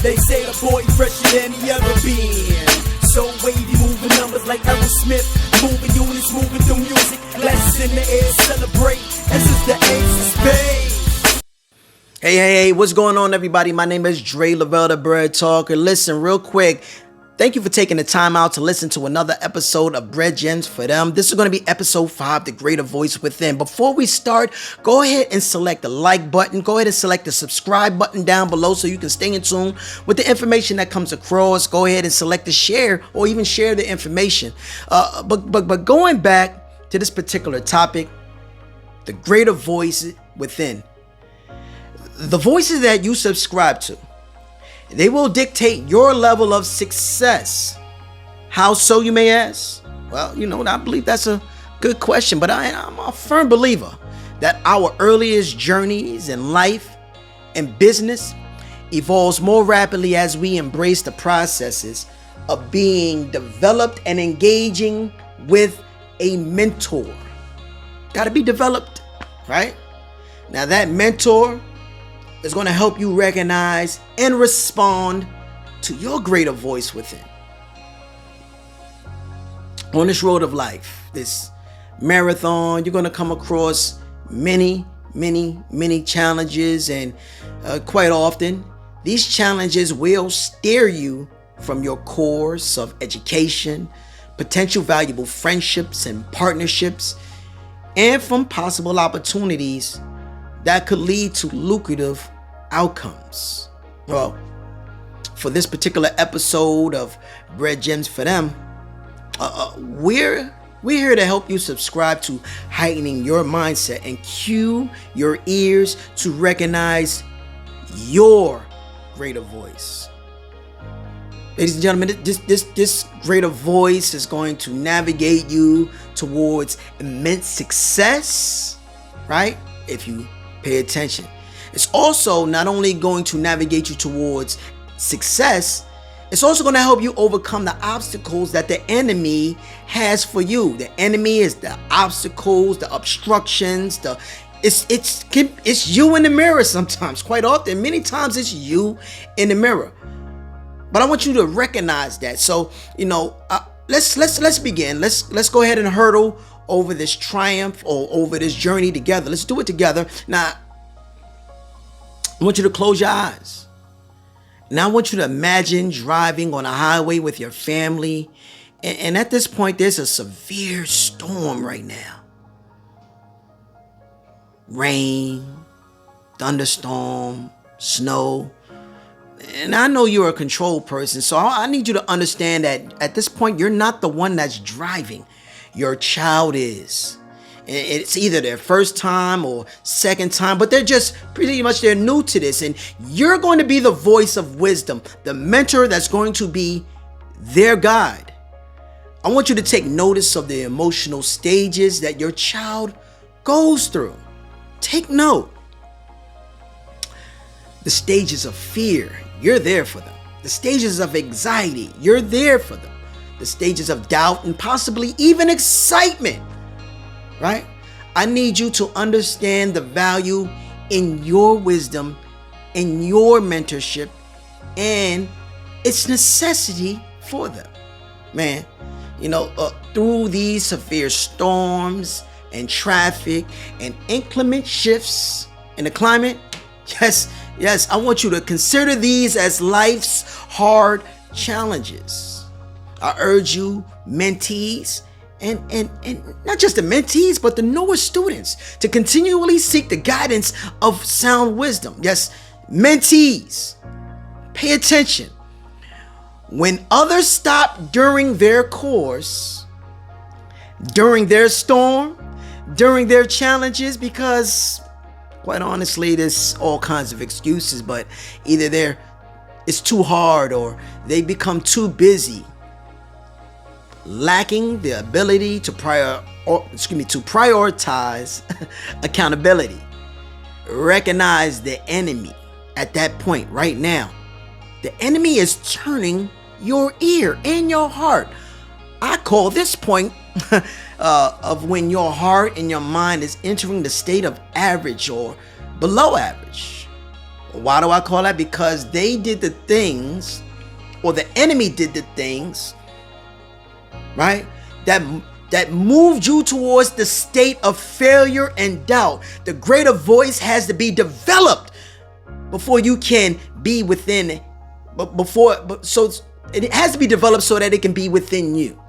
They say the boy fresher than he ever been. So wavy, moving numbers like Aerosmith, moving units, moving through music. Glasses in the air, celebrate. This is the ace of spades. Hey, what's going on, everybody? My name is Dre Lavelle, the Bread Talker. Listen, real quick, thank you for taking the time out to listen to another episode of Bread Gems for Them. This is going to be episode 5, The Greater Voice Within. Before we start, go ahead and select the like button. Go ahead and select the subscribe button down below so you can stay in tune with the information that comes across. Go ahead and select the share or even share the information. But going back to this particular topic, the greater voice within. The voices that you subscribe to, they will dictate your level of success. How so, you may ask? Well, I believe that's a good question, but I'm a firm believer that our earliest journeys in life and business evolves more rapidly as we embrace the processes of being developed and engaging with a mentor. Got to be developed, right? Now that mentor is going to help you recognize and respond to your greater voice within. On this road of life, this marathon, you're going to come across many challenges, and quite often, these challenges will steer you from your course of education, potential valuable friendships and partnerships, and from possible opportunities that could lead to lucrative outcomes. Well, for this particular episode of Bread Gems for Them, we're here to help you subscribe to heightening your mindset and cue your ears to recognize your greater voice. Ladies and gentlemen, this greater voice is going to navigate you towards immense success, right? If you pay attention. It's also not only going to navigate you towards success, it's also going to help you overcome the obstacles that the enemy has for you. The enemy is the obstacles, the obstructions, it's you in the mirror sometimes, quite often. Many times it's you in the mirror. But I want you to recognize that. So, let's begin. Let's go ahead and hurdle over this triumph or over this journey together. Let's do it together. Now, I want you to close your eyes. Now I want you to imagine driving on a highway with your family. And at this point, there's a severe storm right now. Rain, thunderstorm, snow. And I know you're a control person, so I need you to understand that at this point, you're not the one that's driving. Your child is. It's either their first time or second time, but they're new to this. And you're going to be the voice of wisdom, the mentor that's going to be their guide. I want you to take notice of the emotional stages that your child goes through. Take note. The stages of fear, you're there for them. The stages of anxiety, you're there for them. The stages of doubt and possibly even excitement. Right? I need you to understand the value in your wisdom, in your mentorship, and its necessity for them. Man, through these severe storms and traffic and inclement shifts in the climate, yes, I want you to consider these as life's hard challenges. I urge you, mentees, and not just the mentees, but the newer students, to continually seek the guidance of sound wisdom. Yes, mentees, pay attention. When others stop during their course, during their storm, during their challenges, because quite honestly, there's all kinds of excuses, but either it's too hard or they become too busy, lacking the ability to prioritize accountability. Recognize the enemy at that point right now. The enemy is turning your ear and your heart. I call this point of when your heart and your mind is entering the state of average or below average. Why do I call that? Because they did the things, or the enemy did the things, right, that moved you towards the state of failure and doubt. The greater voice has to be developed before you can be within it. So it has to be developed so that it can be within you.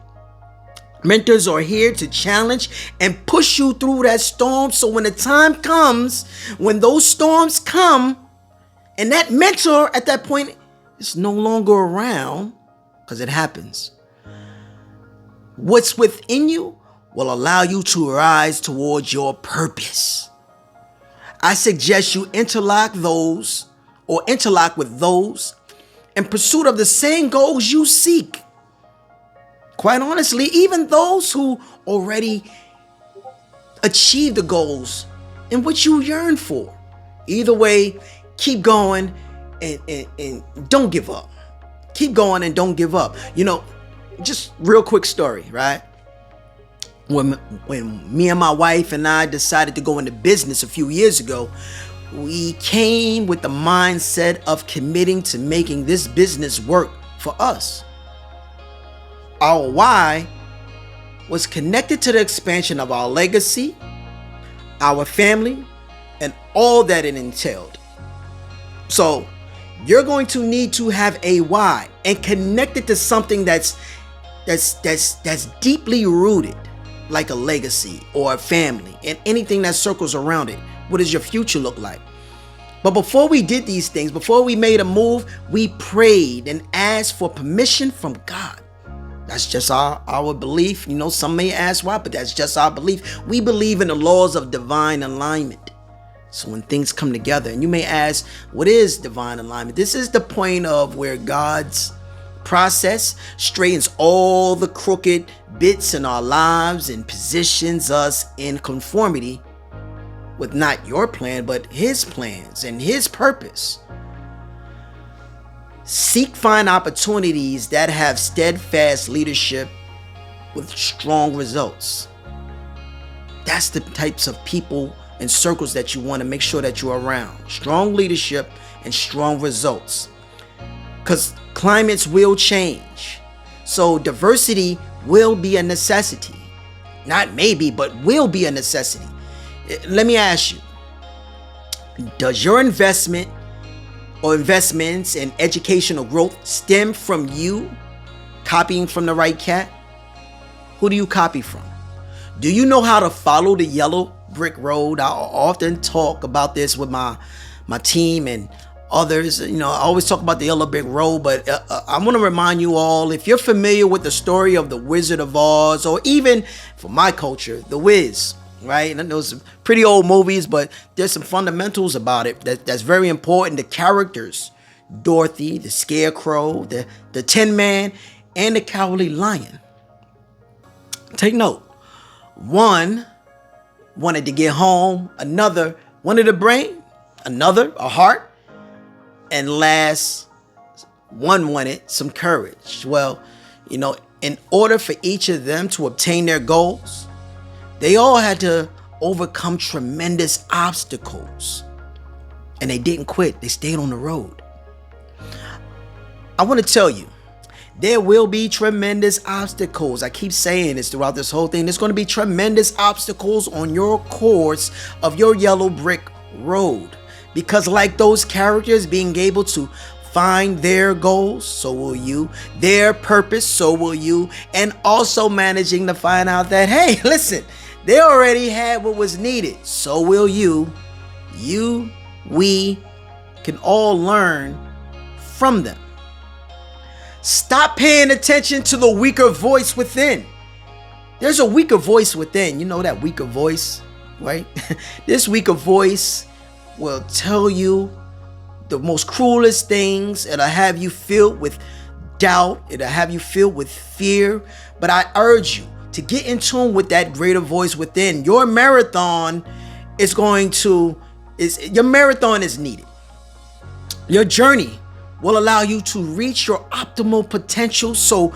Mentors are here to challenge and push you through that storm. So when the time comes, when those storms come, and that mentor at that point is no longer around, because it happens, what's within you will allow you to rise towards your purpose. I suggest you interlock with those in pursuit of the same goals you seek. Quite honestly, even those who already achieved the goals in which you yearn for. Either way, keep going and don't give up. Keep going and don't give up. Just real quick story, right? When me and my wife and I decided to go into business a few years ago, we came with the mindset of committing to making this business work for us. Our why was connected to the expansion of our legacy, our family, and all that it entailed. So you're going to need to have a why and connect it to something that's deeply rooted, like a legacy or a family and anything that circles around it. What does your future look like? But before we did these things, before we made a move, we prayed and asked for permission from God. That's just our belief. Some may ask why, but that's just our belief. We believe in the laws of divine alignment. So when things come together, and you may ask, what is divine alignment? This is the point of where God's process straightens all the crooked bits in our lives and positions us in conformity with not your plan, but His plans and His purpose. Find opportunities that have steadfast leadership with strong results. That's the types of people and circles that you want to make sure that you're around. Strong leadership and strong results. Because climates will change. So diversity will be a necessity. Not maybe, but will be a necessity. Let me ask you, does your investment or investments in educational growth stem from you copying from the right cat? Who do you copy from? Do you know how to follow the yellow brick road? I often talk about this with my team and others. I always talk about the yellow brick road, but I want to remind you all, if you're familiar with the story of the Wizard of Oz, or even for my culture, The Wiz, right? And those pretty old movies, but there's some fundamentals about it that's very important. The characters, Dorothy, the Scarecrow, the Tin Man, and the Cowardly Lion. Take note. One wanted to get home, another wanted a brain, another a heart, and last one wanted some courage. Well, in order for each of them to obtain their goals, they all had to overcome tremendous obstacles. And they didn't quit. They stayed on the road. I want to tell you, there will be tremendous obstacles. I keep saying this throughout this whole thing. There's going to be tremendous obstacles on your course of your yellow brick road. Because like those characters being able to find their goals, so will you. Their purpose, so will you. And also managing to find out that, hey, listen, they already had what was needed. So will you. We can all learn from them. Stop paying attention to the weaker voice within. There's a weaker voice within. You know that weaker voice, right? This weaker voice will tell you the most cruelest things. It'll have you filled with doubt. It'll have you filled with fear. But I urge you to get in tune with that greater voice within. Your marathon is needed. Your journey will allow you to reach your optimal potential. So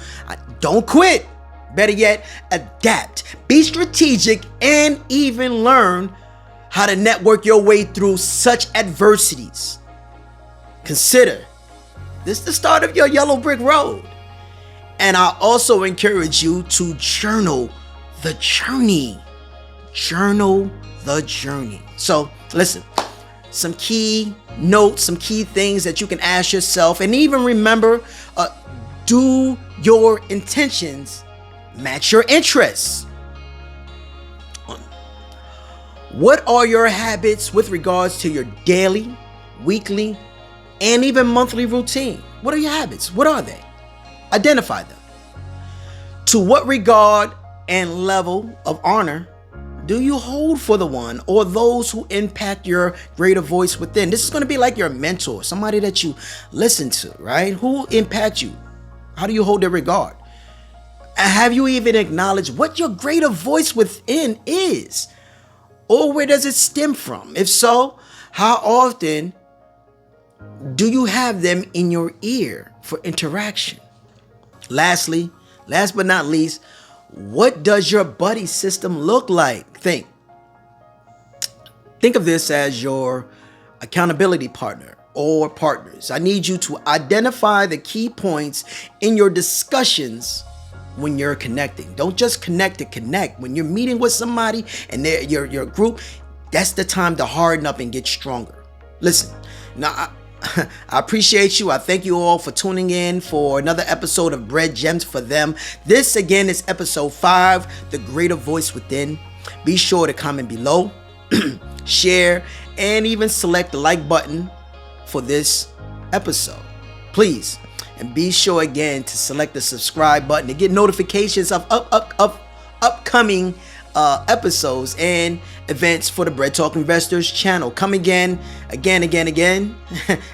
don't quit. Better yet, adapt, be strategic, and even learn how to network your way through such adversities. consider this the start of your yellow brick road. And I also encourage you to journal the journey. Journal the journey. So listen, some key notes, some key things that you can ask yourself, and even remember, do your intentions match your interests? What are your habits with regards to your daily, weekly, and even monthly routine? What are your habits? What are they? Identify them. To what regard and level of honor do you hold for the one or those who impact your greater voice within? This is going to be like your mentor, somebody that you listen to, right? Who impact you? How do you hold their regard? Have you even acknowledged what your greater voice within is? Or where does it stem from? If so, how often do you have them in your ear for interaction? Lastly, last but not least, what does your buddy system look like? Think of this as your accountability partner or partners. I need you to identify the key points in your discussions when you're connecting. Don't just connect to connect. When you're meeting with somebody and they're your group, that's the time to harden up and get stronger. Listen, now I appreciate you. I thank you all for tuning in for another episode of Bread Gems for Them. This again is episode 5, The Greater Voice Within. Be sure to comment below, share, and even select the like button for this episode. Please. And be sure again to select the subscribe button to get notifications of upcoming episodes and events for the Bread Talk Investors channel. Come again,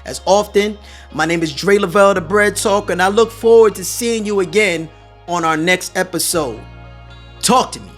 as often. My name is Dre Lavelle, the Bread Talk, and I look forward to seeing you again on our next episode. Talk to me.